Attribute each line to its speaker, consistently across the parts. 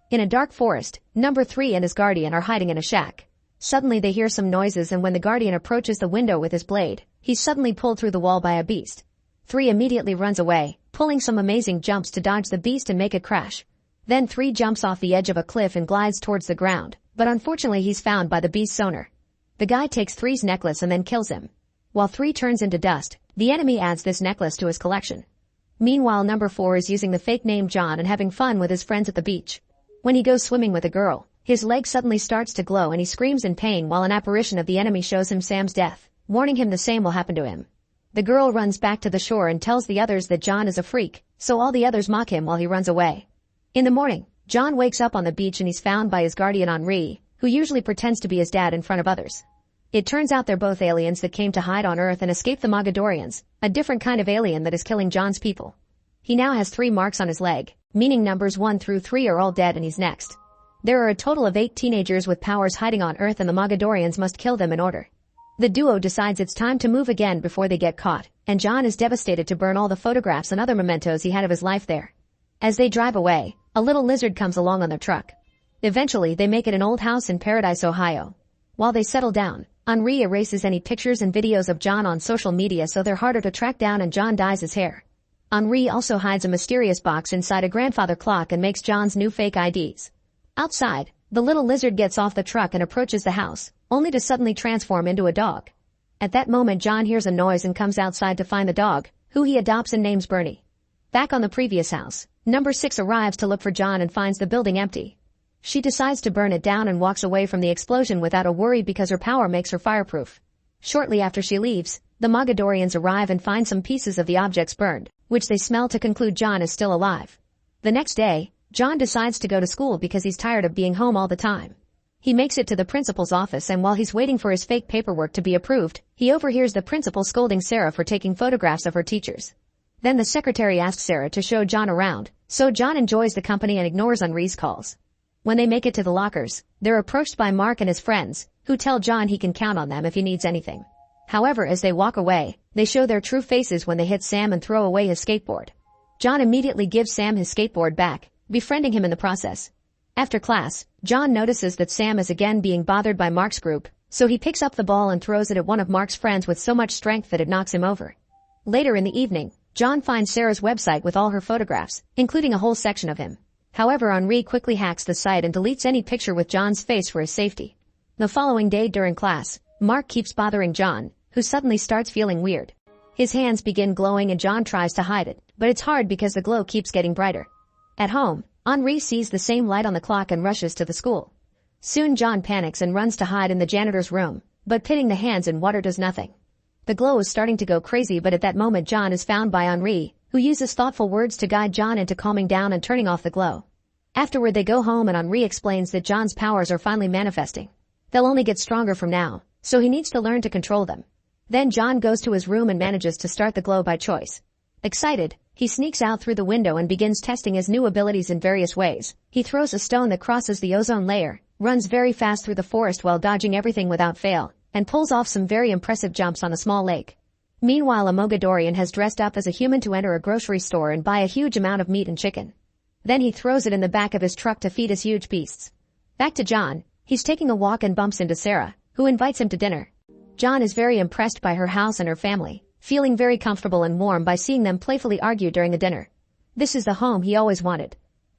Speaker 1: In a dark forest, number 3 and his guardian are hiding in a shack. Suddenly they hear some noises, and when the guardian approaches the window with his blade, he's suddenly pulled through the wall by a beast. 3 immediately runs away, pulling some amazing jumps to dodge the beast and make it crash. Then 3 jumps off the edge of a cliff and glides towards the ground, but unfortunately he's found by the beast's owner. The guy takes 3's necklace and then kills him. While 3 turns into dust, the enemy adds this necklace to his collection. Meanwhile, number 4 is using the fake name John and having fun with his friends at the beach. When he goes swimming with a girl, his leg suddenly starts to glow and he screams in pain while an apparition of the enemy shows him Sam's death, warning him the same will happen to him. The girl runs back to the shore and tells the others that John is a freak, so all the others mock him while he runs away. In the morning, John wakes up on the beach and he's found by his guardian Henri, who usually pretends to be his dad in front of others. It turns out they're both aliens that came to hide on Earth and escape the Mogadorians, a different kind of alien that is killing John's people. He now has 3 marks on his leg, meaning numbers 1 through 3 are all dead and he's next. There are a total of 8 teenagers with powers hiding on Earth and the Mogadorians must kill them in order. The duo decides it's time to move again before they get caught, and John is devastated to burn all the photographs and other mementos he had of his life there. As they drive away, a little lizard comes along on their truck. Eventually they make it an old house in Paradise, Ohio. While they settle down, Henri erases any pictures and videos of John on social media so they're harder to track down, and John dyes his hair. Henri also hides a mysterious box inside a grandfather clock and makes John's new fake IDs. Outside, the little lizard gets off the truck and approaches the house, only to suddenly transform into a dog. At that moment John hears a noise and comes outside to find the dog, who he adopts and names Bernie. Back on the previous house, number 6 arrives to look for John and finds the building empty. She decides to burn it down and walks away from the explosion without a worry because her power makes her fireproof. Shortly after she leaves, the Mogadorians arrive and find some pieces of the objects burned, which they smell to conclude John is still alive. The next day, John decides to go to school because he's tired of being home all the time. He makes it to the principal's office, and while he's waiting for his fake paperwork to be approved, he overhears the principal scolding Sarah for taking photographs of her teachers. Then the secretary asks Sarah to show John around, so John enjoys the company and ignores Henri's calls. When they make it to the lockers, they're approached by Mark and his friends, who tell John he can count on them if he needs anything. However, as they walk away, they show their true faces when they hit Sam and throw away his skateboard. John immediately gives Sam his skateboard back, befriending him in the process. After class, John notices that Sam is again being bothered by Mark's group, so he picks up the ball and throws it at one of Mark's friends with so much strength that it knocks him over. Later in the evening, John finds Sarah's website with all her photographs, including a whole section of him. However, Henri quickly hacks the site and deletes any picture with John's face for his safety. The following day during class, Mark keeps bothering John, who suddenly starts feeling weird. His hands begin glowing and John tries to hide it, but it's hard because the glow keeps getting brighter. At home, Henri sees the same light on the clock and rushes to the school. Soon John panics and runs to hide in the janitor's room, but pitting the hands in water does nothing. The glow is starting to go crazy, but at that moment John is found by Henri, who uses thoughtful words to guide John into calming down and turning off the glow. Afterward they go home and Henri explains that John's powers are finally manifesting. They'll only get stronger from now, so he needs to learn to control them. Then John goes to his room and manages to start the glow by choice. Excited, he sneaks out through the window and begins testing his new abilities in various ways. He throws a stone that crosses the ozone layer, runs very fast through the forest while dodging everything without fail, and pulls off some very impressive jumps on a small lake. Meanwhile, a Mogadorian has dressed up as a human to enter a grocery store and buy a huge amount of meat and chicken. Then he throws it in the back of his truck to feed his huge beasts. Back to John, he's taking a walk and bumps into Sarah, who invites him to dinner. John is very impressed by her house and her family, feeling very comfortable and warm by seeing them playfully argue during the dinner. This is the home he always wanted.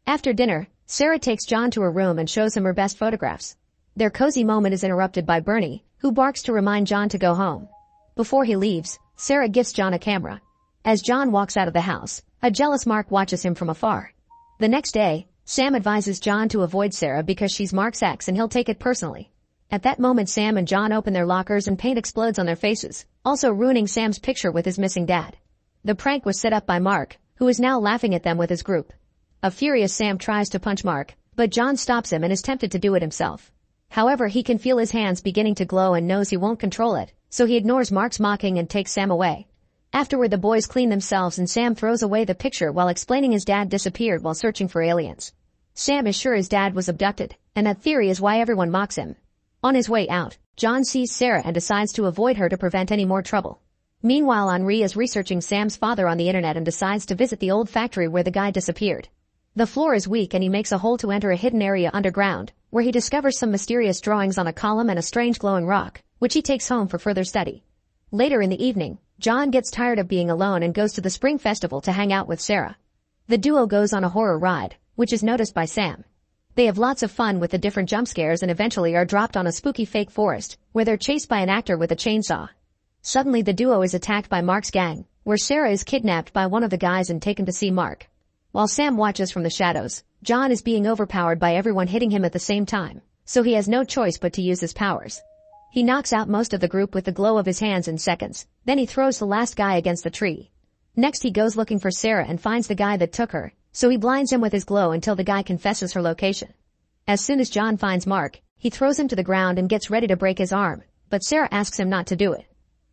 Speaker 1: After dinner, Sarah takes John to her room and shows him her best photographs. Their cozy moment is interrupted by Bernie, who barks to remind John to go home. Before he leaves, Sarah gifts John a camera. As John walks out of the house, a jealous Mark watches him from afar. The next day, Sam advises John to avoid Sarah because she's Mark's ex and he'll take it personally. At that moment Sam and John open their lockers and paint explodes on their faces, also ruining Sam's picture with his missing dad. The prank was set up by Mark, who is now laughing at them with his group. A furious Sam tries to punch Mark, but John stops him and is tempted to do it himself. However, he can feel his hands beginning to glow and knows he won't control it, so he ignores Mark's mocking and takes Sam away. Afterward the boys clean themselves and Sam throws away the picture while explaining his dad disappeared while searching for aliens. Sam is sure his dad was abducted, and that theory is why everyone mocks him. On his way out, John sees Sarah and decides to avoid her to prevent any more trouble. Meanwhile, Henri is researching Sam's father on the internet and decides to visit the old factory where the guy disappeared. The floor is weak and he makes a hole to enter a hidden area underground, where he discovers some mysterious drawings on a column and a strange glowing rock, which he takes home for further study. Later in the evening, John gets tired of being alone and goes to the spring festival to hang out with Sarah. The duo goes on a horror ride, which is noticed by Sam. They have lots of fun with the different jump scares and eventually are dropped on a spooky fake forest, where they're chased by an actor with a chainsaw. Suddenly the duo is attacked by Mark's gang, where Sarah is kidnapped by one of the guys and taken to see Mark. While Sam watches from the shadows, John is being overpowered by everyone hitting him at the same time, so he has no choice but to use his powers. He knocks out most of the group with the glow of his hands in seconds, then he throws the last guy against the tree. Next he goes looking for Sarah and finds the guy that took her, so he blinds him with his glow until the guy confesses her location. As soon as John finds Mark, he throws him to the ground and gets ready to break his arm, but Sarah asks him not to do it.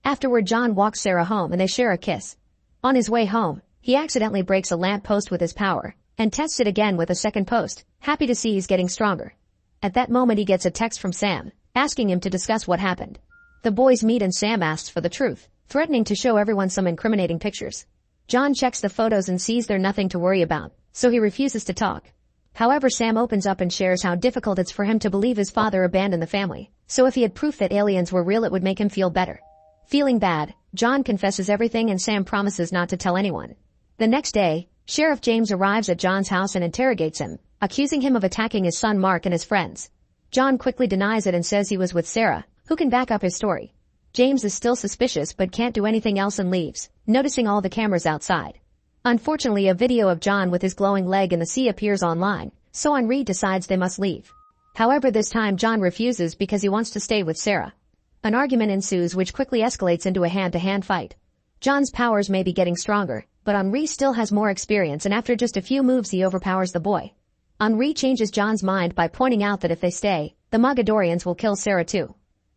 Speaker 1: Afterward John walks Sarah home and they share a kiss. On his way home, he accidentally breaks a lamp post with his power, and tests it again with a second post, happy to see he's getting stronger. At that moment he gets a text from Sam, asking him to discuss what happened. The boys meet and Sam asks for the truth, threatening to show everyone some incriminating pictures. John checks the photos and sees they're nothing to worry about, so he refuses to talk. However, Sam opens up and shares how difficult it's for him to believe his father abandoned the family, so if he had proof that aliens were real it would make him feel better. Feeling bad, John confesses everything and Sam promises not to tell anyone. The next day, Sheriff James arrives at John's house and interrogates him, accusing him of attacking his son Mark and his friends. John quickly denies it and says he was with Sarah, who can back up his story. James is still suspicious but can't do anything else and leaves, noticing all the cameras outside. Unfortunately, a video of John with his glowing leg in the sea appears online, so Henri decides they must leave. However, this time John refuses because he wants to stay with Sarah. An argument ensues which quickly escalates into a hand-to-hand fight. John's powers may be getting stronger, but Henri still has more experience and after just a few moves he overpowers the boy. Henri changes John's mind by pointing out that if they stay, the Mogadorians will kill Sarah too.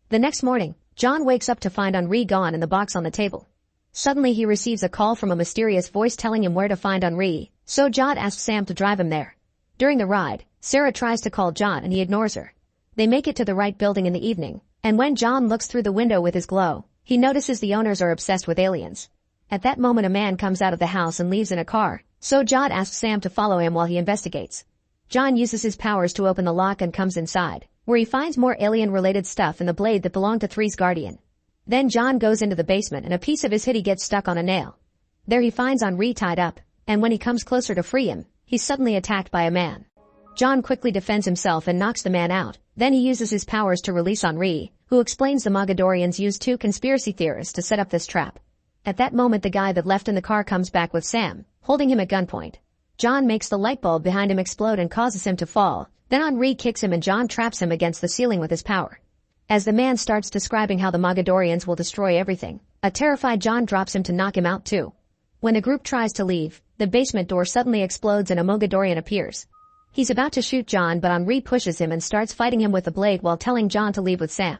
Speaker 1: The next morning, John wakes up to find Henri gone and the box on the table. Suddenly he receives a call from a mysterious voice telling him where to find Henri, so John asks Sam to drive him there. During the ride, Sarah tries to call John and he ignores her. They make it to the right building in the evening, and when John looks through the window with his glow, he notices the owners are obsessed with aliens. At that moment a man comes out of the house and leaves in a car, so John asks Sam to follow him while he investigates. John uses his powers to open the lock and comes inside, where he finds more alien-related stuff in the blade that belonged to Three's guardian. Then John goes into the basement and a piece of his hoodie gets stuck on a nail. There he finds Henri tied up, and when he comes closer to free him, he's suddenly attacked by a man. John quickly defends himself and knocks the man out, then he uses his powers to release Henri, who explains the Mogadorians used two conspiracy theorists to set up this trap. At that moment the guy that left in the car comes back with Sam, holding him at gunpoint. John makes the light bulb behind him explode and causes him to fall, then Henri kicks him and John traps him against the ceiling with his power. As the man starts describing how the Mogadorians will destroy everything, a terrified John drops him to knock him out too. When the group tries to leave, the basement door suddenly explodes and a Mogadorian appears. He's about to shoot John but Henri pushes him and starts fighting him with a blade while telling John to leave with Sam.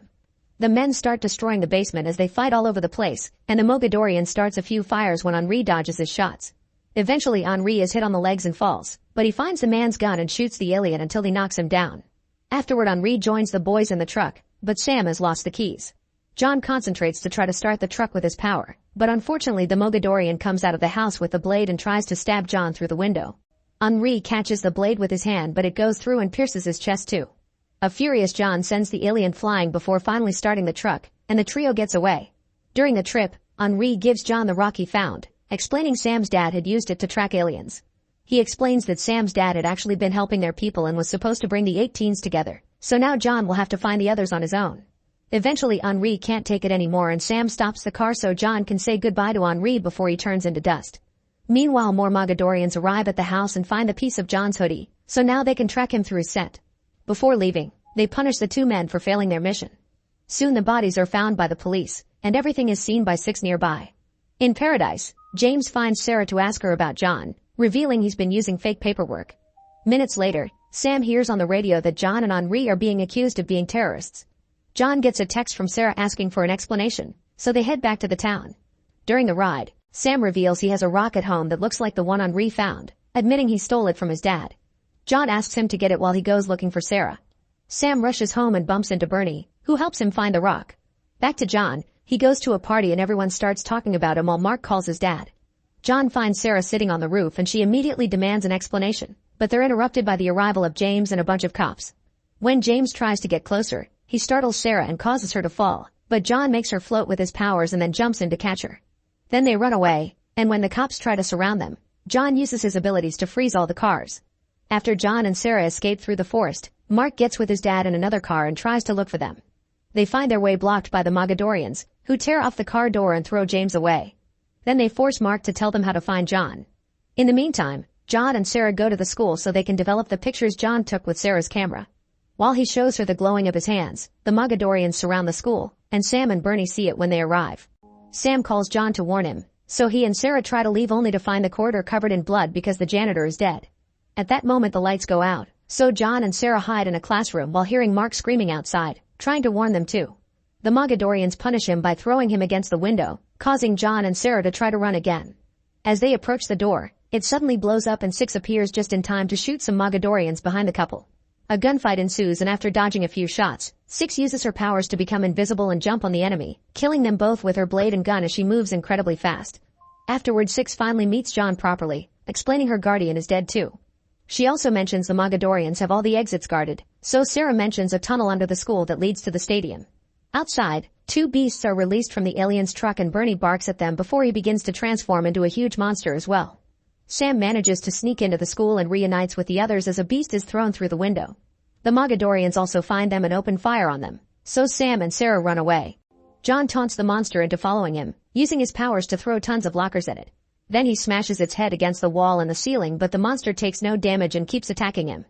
Speaker 1: The men start destroying the basement as they fight all over the place, and the Mogadorian starts a few fires when Henri dodges his shots. Eventually Henri is hit on the legs and falls, but he finds the man's gun and shoots the alien until he knocks him down. Afterward Henri joins the boys in the truck, but Sam has lost the keys. John concentrates to try to start the truck with his power, but unfortunately the Mogadorian comes out of the house with the blade and tries to stab John through the window. Henri catches the blade with his hand but it goes through and pierces his chest too. A furious John sends the alien flying before finally starting the truck, and the trio gets away. During the trip, Henri gives John the rock he found, explaining Sam's dad had used it to track aliens. He explains that Sam's dad had actually been helping their people and was supposed to bring the 8 teens together, so now John will have to find the others on his own. Eventually Henri can't take it anymore and Sam stops the car so John can say goodbye to Henri before he turns into dust. Meanwhile more Mogadorians arrive at the house and find the piece of John's hoodie, so now they can track him through his scent. Before leaving, they punish the 2 men for failing their mission. Soon the bodies are found by the police, and everything is seen by 6 nearby. In paradise, James finds Sarah to ask her about John, revealing he's been using fake paperwork. Minutes later, Sam hears on the radio that John and Henri are being accused of being terrorists. John gets a text from Sarah asking for an explanation, so they head back to the town. During the ride, Sam reveals he has a rock at home that looks like the one Henri found, admitting he stole it from his dad. John asks him to get it while he goes looking for Sarah. Sam rushes home and bumps into Bernie, who helps him find the rock. Back to John, he goes to a party and everyone starts talking about him while Mark calls his dad. John finds Sarah sitting on the roof and she immediately demands an explanation, but they're interrupted by the arrival of James and a bunch of cops. When James tries to get closer, he startles Sarah and causes her to fall, but John makes her float with his powers and then jumps in to catch her. Then they run away, and when the cops try to surround them, John uses his abilities to freeze all the cars. After John and Sarah escape through the forest, Mark gets with his dad in another car and tries to look for them. They find their way blocked by the Mogadorians, who tear off the car door and throw James away. Then they force Mark to tell them how to find John. In the meantime, John and Sarah go to the school so they can develop the pictures John took with Sarah's camera. While he shows her the glowing of his hands, the Mogadorians surround the school, and Sam and Bernie see it when they arrive. Sam calls John to warn him, so he and Sarah try to leave only to find the corridor covered in blood because the janitor is dead. At that moment the lights go out, so John and Sarah hide in a classroom while hearing Mark screaming outside, trying to warn them too. The Mogadorians punish him by throwing him against the window, causing John and Sarah to try to run again. As they approach the door, it suddenly blows up and Six appears just in time to shoot some Mogadorians behind the couple. A gunfight ensues and after dodging a few shots, Six uses her powers to become invisible and jump on the enemy, killing them both with her blade and gun as she moves incredibly fast. Afterward Six finally meets John properly, explaining her guardian is dead too. She also mentions the Mogadorians have all the exits guarded, so Sarah mentions a tunnel under the school that leads to the stadium. Outside, two beasts are released from the alien's truck and Bernie barks at them before he begins to transform into a huge monster as well. Sam manages to sneak into the school and reunites with the others as a beast is thrown through the window. The Mogadorians also find them and open fire on them, so Sam and Sarah run away. John taunts the monster into following him, using his powers to throw tons of lockers at it. Then he smashes its head against the wall and the ceiling but the monster takes no damage and keeps attacking him.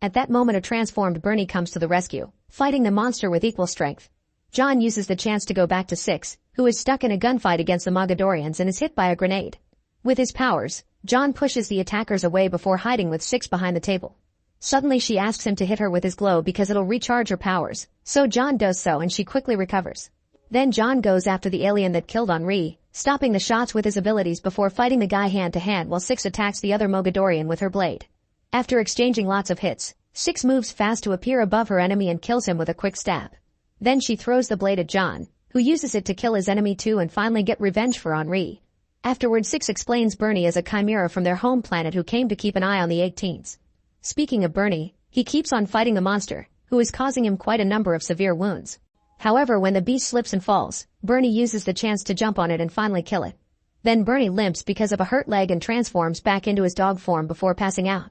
Speaker 1: At that moment a transformed Bernie comes to the rescue, fighting the monster with equal strength. John uses the chance to go back to Six, who is stuck in a gunfight against the Mogadorians and is hit by a grenade. With his powers, John pushes the attackers away before hiding with Six behind the table. Suddenly she asks him to hit her with his glow because it'll recharge her powers, so John does so and she quickly recovers. Then John goes after the alien that killed Henri, stopping the shots with his abilities before fighting the guy hand to hand while Six attacks the other Mogadorian with her blade. After exchanging lots of hits, Six moves fast to appear above her enemy and kills him with a quick stab. Then she throws the blade at John, who uses it to kill his enemy too and finally get revenge for Henri. Afterward Six explains Bernie as a chimera from their home planet who came to keep an eye on the 18s. Speaking of Bernie, he keeps on fighting the monster, who is causing him quite a number of severe wounds. However, when the beast slips and falls, Bernie uses the chance to jump on it and finally kill it. Then Bernie limps because of a hurt leg and transforms back into his dog form before passing out.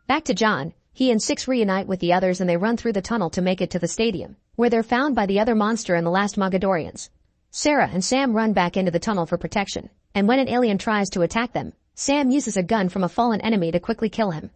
Speaker 1: Back to John, he and Six reunite with the others and they run through the tunnel to make it to the stadium, where they're found by the other monster and the last Mogadorians. Sarah and Sam run back into the tunnel for protection, and when an alien tries to attack them, Sam uses a gun from a fallen enemy to quickly kill him.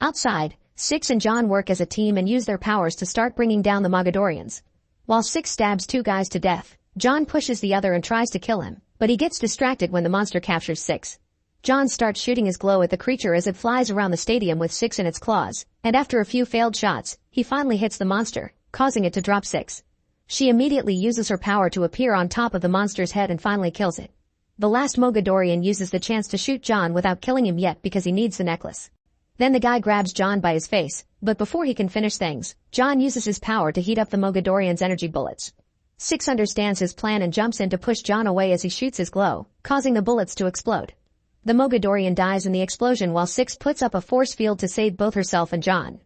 Speaker 1: Outside, Six and John work as a team and use their powers to start bringing down the Mogadorians. While Six stabs two guys to death, John pushes the other and tries to kill him, but he gets distracted when the monster captures Six. John starts shooting his glow at the creature as it flies around the stadium with Six in its claws, and after a few failed shots, he finally hits the monster, causing it to drop Six. She immediately uses her power to appear on top of the monster's head and finally kills it. The last Mogadorian uses the chance to shoot John without killing him yet because he needs the necklace. Then the guy grabs John by his face, but before he can finish things, John uses his power to heat up the Mogadorian's energy bullets. Six understands his plan and jumps in to push John away as he shoots his glow, causing the bullets to explode. The Mogadorian dies in the explosion while Six puts up a force field to save both herself and John.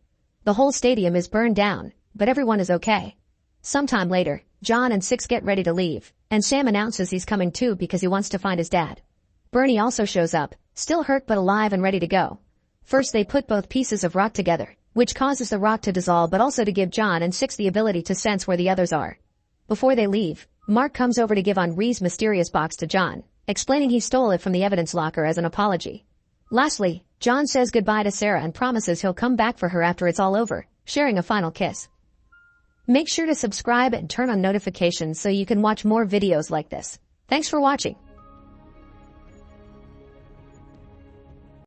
Speaker 1: The whole stadium is burned down, but everyone is okay. Sometime later, John and Six get ready to leave, and Sam announces he's coming too because he wants to find his dad. Bernie also shows up, still hurt but alive and ready to go. First they put both pieces of rock together, which causes the rock to dissolve but also to give John and Six the ability to sense where the others are. Before they leave, Mark comes over to give Henri's mysterious box to John, explaining he stole it from the evidence locker as an apology. Lastly, John says goodbye to Sarah and promises he'll come back for her after it's all over, sharing a final kiss. Make sure to subscribe and turn on notifications so you can watch more videos like this. Thanks for watching.